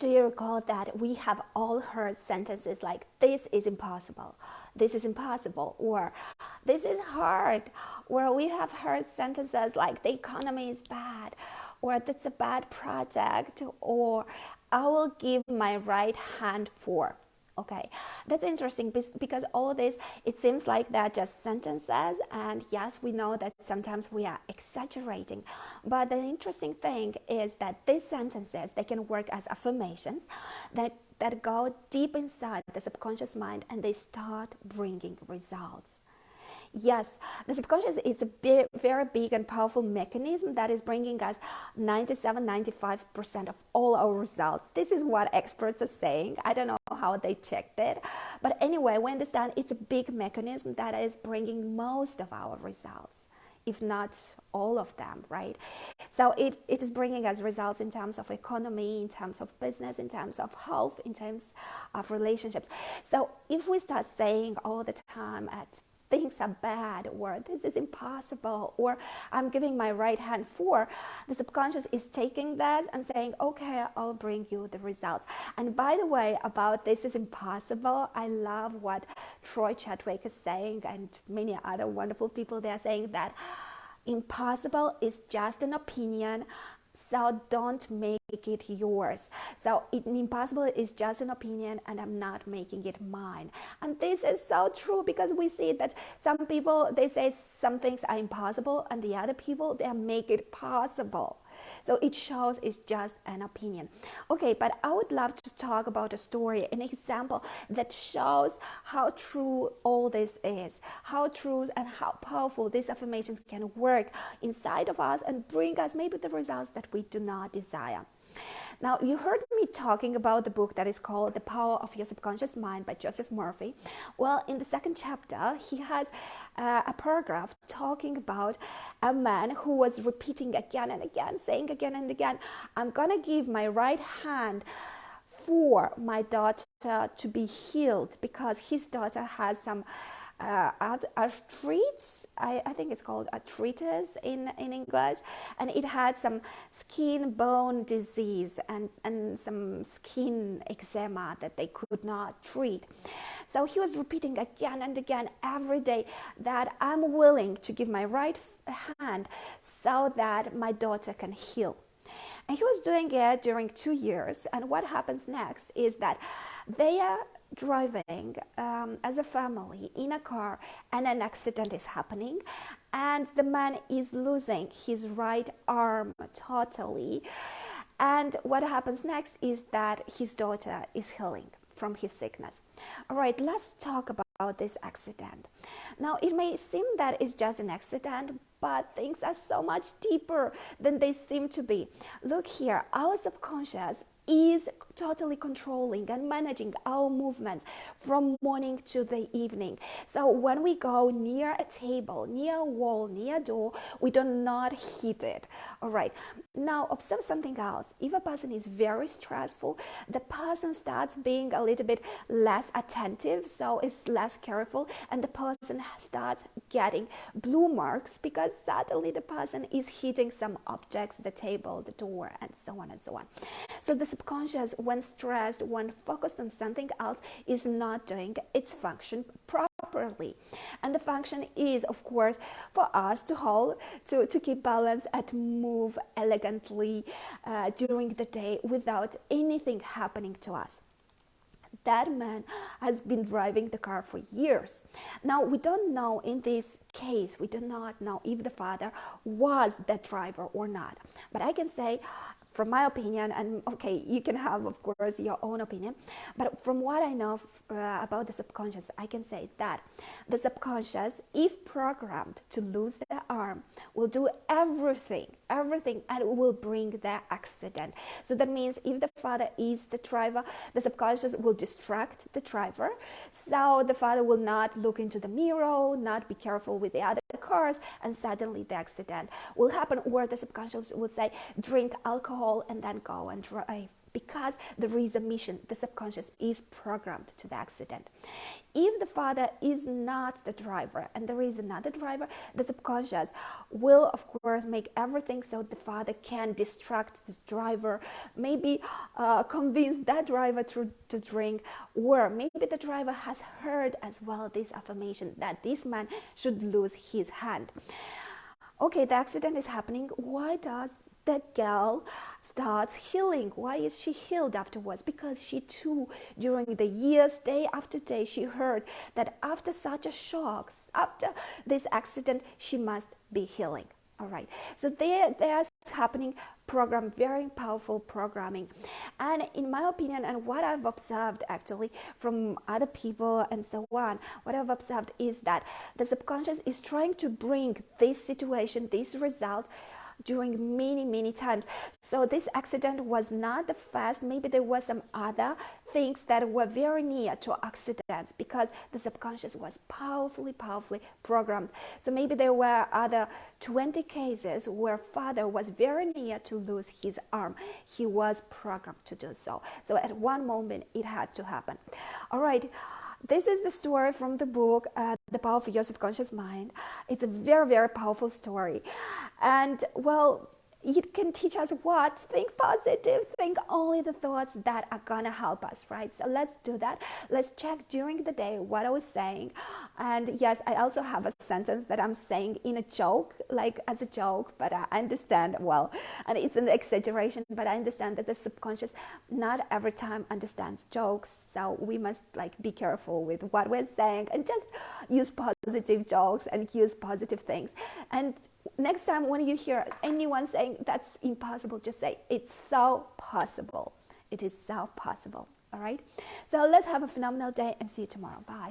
Do you recall that we have all heard sentences like, this is impossible, or this is hard, or we have heard sentences like, the economy is bad, or that's a bad project, or I will give my right hand for. Okay, that's interesting because all this, it seems like they're just sentences, and yes, we know that sometimes we are exaggerating, but the interesting thing is that these sentences, they can work as affirmations that go deep inside the subconscious mind, and they start bringing results. Yes, the subconscious is a very big and powerful mechanism that is bringing us 97-95% of all our results. This is what experts are saying. I don't know how they checked it. But anyway, we understand it's a big mechanism that is bringing most of our results, if not all of them, right? So it is bringing us results in terms of economy, in terms of business, in terms of health, in terms of relationships. So if we start saying all the time things are bad, or this is impossible, or I'm giving my right hand for, the subconscious is taking that and saying, okay, I'll bring you the results. And by the way, about this is impossible, I love what Troy Chadwick is saying, and many other wonderful people. They are saying that impossible is just an opinion, so don't make it yours. So impossible is just an opinion, and I'm not making it mine. And this is so true, because we see that some people, they say some things are impossible, and the other people, they make it possible. So it shows it's just an opinion. Okay, but I would love to talk about a story, an example that shows how true all this is, how true and how powerful these affirmations can work inside of us and bring us maybe the results that we do not desire. Now, you heard me talking about the book that is called The Power of Your Subconscious Mind by Joseph Murphy. Well, in the second chapter, he has a paragraph talking about a man who was repeating again and again, saying again and again, I'm going to give my right hand for my daughter to be healed, because his daughter has some arthritis, I think it's called arthritis in English, and it had some skin bone disease and some skin eczema that they could not treat. So he was repeating again and again every day that I'm willing to give my right hand so that my daughter can heal. And he was doing it during 2 years, and what happens next is that they are driving as a family in a car, and an accident is happening, and the man is losing his right arm totally. And what happens next is that his daughter is healing from his sickness. All right, let's talk about this accident. Now, it may seem that it's just an accident, but things are so much deeper than they seem to be. Look here, our subconscious is totally controlling and managing our movements from morning to the evening. So when we go near a table, near a wall, near a door, we do not hit it. All right. Now observe something else. If a person is very stressful, the person starts being a little bit less attentive, so is less careful, and the person starts getting blue marks because suddenly the person is hitting some objects, the table, the door, and so on and so on. So the subconscious, when stressed, when focused on something else, is not doing its function properly. And the function is, of course, for us to hold, to keep balance and move elegantly during the day without anything happening to us. That man has been driving the car for years. Now, we don't know in this case, we do not know if the father was the driver or not. But I can say, from my opinion, and okay, you can have, of course, your own opinion, but from what I know about the subconscious, I can say that the subconscious, if programmed to lose the arm, will do everything, and will bring the accident. So that means if the father is the driver, the subconscious will distract the driver, so the father will not look into the mirror, not be careful with the other cars, and suddenly the accident will happen, where the subconscious will say, drink alcohol and then go and drive. because there is a mission. The subconscious is programmed to the accident. If the father is not the driver and there is another driver, the subconscious will, of course, make everything so the father can distract this driver, maybe convince that driver to drink, or maybe the driver has heard as well this affirmation that this man should lose his hand. Okay, the accident is happening. Why does the girl starts healing? Why is she healed afterwards? Because she too, during the years, day after day, she heard that after such a shock, after this accident, she must be healing. All right, so there's happening very powerful programming. And in my opinion, and what I've observed actually from other people and so on, what I've observed is that the subconscious is trying to bring this situation, this result, during many times. So this accident was not the first. Maybe there were some other things that were very near to accidents, because the subconscious was powerfully programmed. So maybe there were other 20 cases where father was very near to lose his arm. He was programmed to do so. So at one moment it had to happen. All right. This is the story from the book, The Power of Your Subconscious Mind. It's a very powerful story. And, well, it can teach us what? Think positive. Think only the thoughts that are going to help us, right? So let's do that. Let's check during the day what I was saying. And yes, I also have a sentence that I'm saying in a joke, like as a joke, but I understand well. And it's an exaggeration, but I understand that the subconscious not every time understands jokes. So we must be careful with what we're saying and just use positive jokes and use positive things. And next time when you hear anyone saying that's impossible, just say it's so possible. It is so possible. All right. So let's have a phenomenal day and see you tomorrow. Bye.